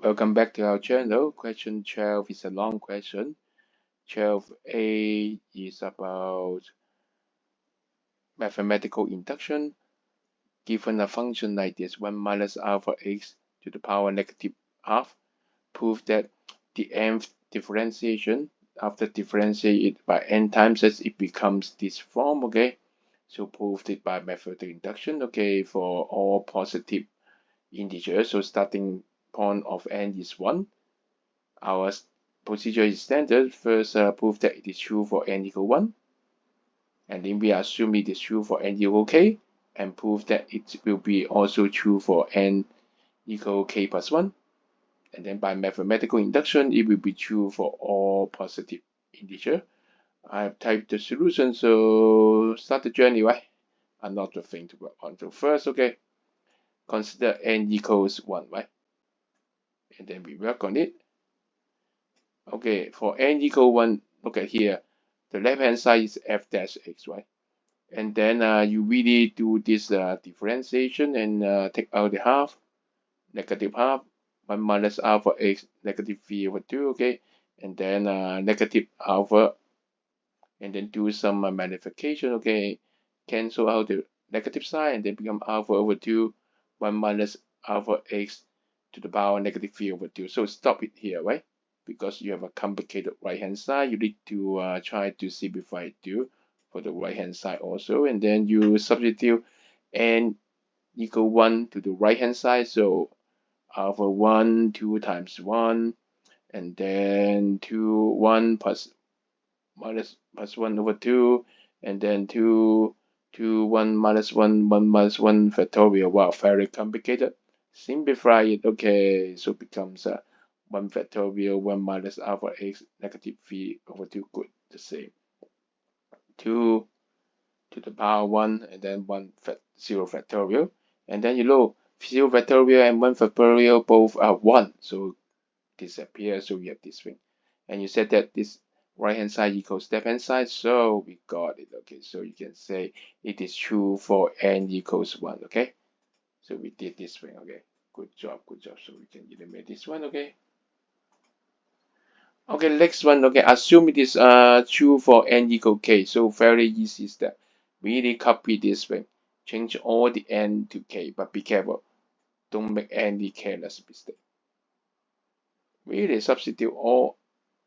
Welcome back to our channel. Question 12 is a long question. 12a is about mathematical induction. Given a function like this, 1 minus alpha x to the power negative half, prove that the nth differentiation, after differentiate it by n times as it becomes this form, okay? So proved it by mathematical induction, okay, for all positive integers. So starting point of n is 1. Our procedure is standard. First, prove that it is true for n equal 1. And then we assume it is true for n equal k. And prove that it will be also true for n equal k plus 1. And then by mathematical induction, it will be true for all positive integer. I have typed the solution, so start the journey, right? Another thing to work on. So first, okay, consider n equals 1, right? And then we work on it. Okay, for n equal 1, look at here. The left hand side is f dash x, right? And then you really do this differentiation and take out the half, negative half, 1 minus alpha x, negative 3 over 2, okay? And then negative alpha, and then do some magnification, okay? Cancel out the negative sign and then become alpha over 2, 1 minus alpha x to the power negative 3 over 2. So stop it here, right? Because you have a complicated right hand side, you need to try to simplify it too for the right hand side also, and then you substitute n equal 1 to the right hand side. So alpha 1 2 times 1, and then 2 1 plus 1 over 2, and then 2 1 minus 1 1 minus 1 factorial. Wow, very complicated. Simplify it, okay, so it becomes 1 factorial 1 minus alpha x negative 3 over 2, good, the same. 2 to the power 1, and then 0 factorial, and then 0 factorial and 1 factorial both are 1, so disappear, so we have this thing. And you said that this right hand side equals left hand side, so we got it, okay? So you can say it is true for n equals 1, okay? So we did this thing, okay? Good job, good job. So we can eliminate this one, okay? Okay, next one, okay, assume it is true for n equal k. So very easy step. Really copy this thing. Change all the n to k, but be careful. Don't make any careless mistake. Really substitute all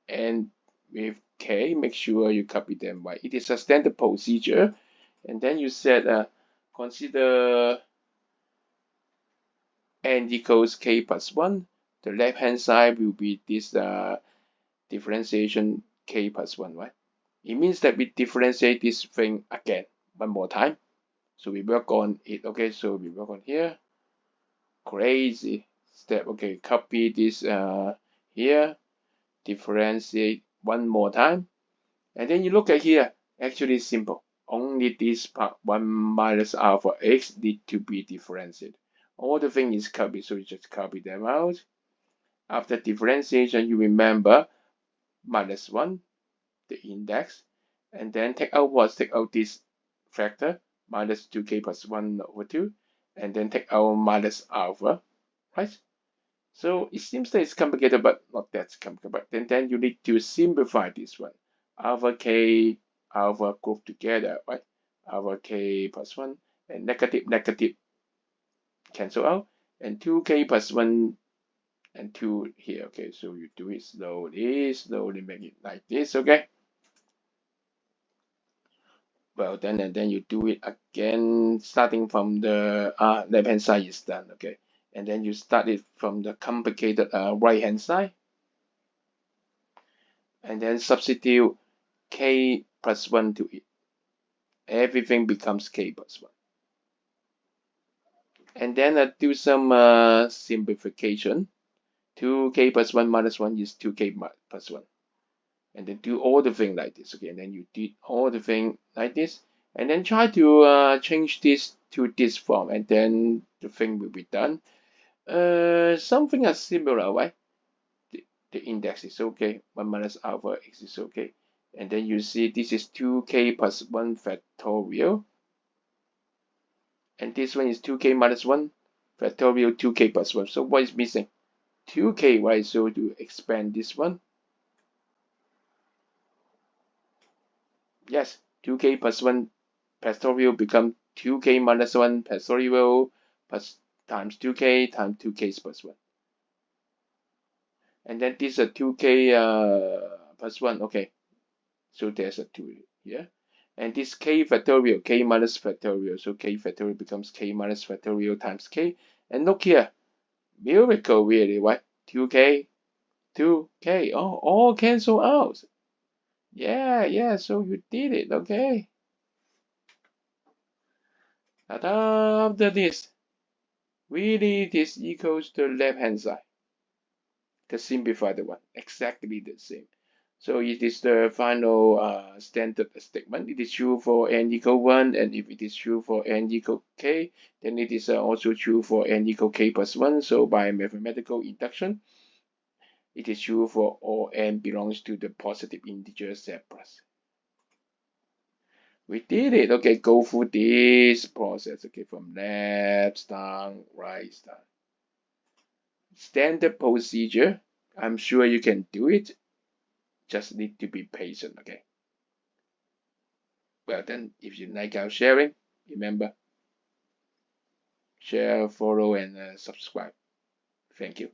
n with k. Make sure you copy them right. It is a standard procedure. And then you said consider n equals k plus 1. The left hand side will be this differentiation k plus 1, right? It means that we differentiate this thing again one more time. So we work on it, okay? So we work on here. Crazy step, okay? Copy this here, differentiate one more time, and then you look at here. Actually, it's simple. Only this part 1 minus alpha x need to be differentiated. All the thing is copied, so you just copy them out. After differentiation, you remember minus 1, the index, and then take out what? Take out this factor, minus 2k plus 1 over 2, and then take out minus alpha, right? So it seems that it's complicated, but not that complicated. But then you need to simplify this one. Alpha k, alpha group together, right? Alpha k plus 1, and negative cancel out, and 2k plus 1 and 2 here, okay? So you do it slowly make it like this, okay? Well, then and then you do it again, starting from the left hand side is done, okay? And then you start it from the complicated right hand side, and then substitute k plus 1 to it. Everything becomes k plus 1. And then do some simplification. 2k plus 1 minus 1 is 2k plus 1. And then do all the thing like this, okay? And then you did all the thing like this, and then try to change this to this form, and then the thing will be done. Something is similar, right? The index is okay. 1 minus alpha x is okay. And then you see this is 2k plus 1 factorial. And this one is 2k minus 1 factorial 2k plus 1. So what is missing? 2k, right? So to expand this one, yes, 2k plus 1 factorial become 2k minus 1 factorial plus times 2k times 2k plus 1. And then this is a 2k plus 1, okay. So there's a 2 here. And this k factorial, k minus factorial. So k factorial becomes k minus factorial times k. And look here, miracle really, right? 2k, 2k, oh, all cancel out. Yeah, so you did it, okay. Now after this, really this equals the left hand side, the simplified one, exactly the same. So it is the final standard statement. It is true for n equal 1, and if it is true for n equal k, then it is also true for n equal k plus 1. So by mathematical induction, it is true for all n belongs to the positive integer z plus. We did it. Okay, go through this process. Okay, from left down, right down. Standard procedure. I'm sure you can do it. Just need to be patient. Okay. Well then, if you like our sharing, remember share, follow, and subscribe. Thank you.